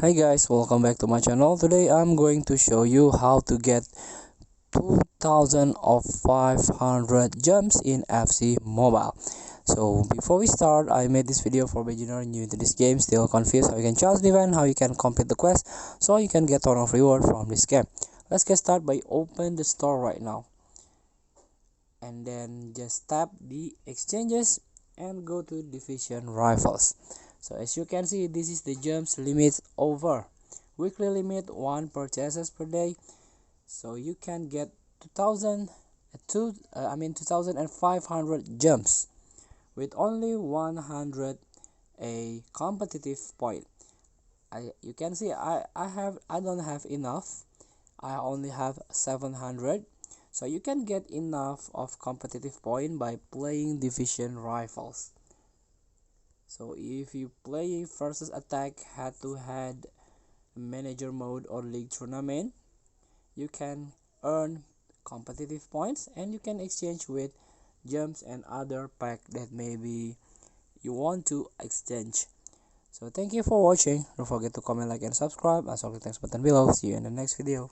Hi guys, welcome back to my channel. Today I'm going to show you how to get 2500 gems in FC Mobile. So before we start, I made this video for beginner new to this game, still confused how you can challenge the event, how you can complete the quest, so you can get ton of reward from this game. Let's get started by open the store right now, and then just tap the exchanges and go to division rifles. So as you can see, this is the gems limit over. Weekly limit 1 purchases per day, so you can get 2500 gems with only 100 a competitive point. You can see I don't have enough. I only have 700, so you can get enough of competitive point by playing division rifles. So if you play versus attack head to head, manager mode or league tournament, you can earn competitive points and you can exchange with gems and other pack that maybe you want to exchange. So thank you for watching. Don't forget to comment, like and subscribe. Also click the next button below. See you in the next video.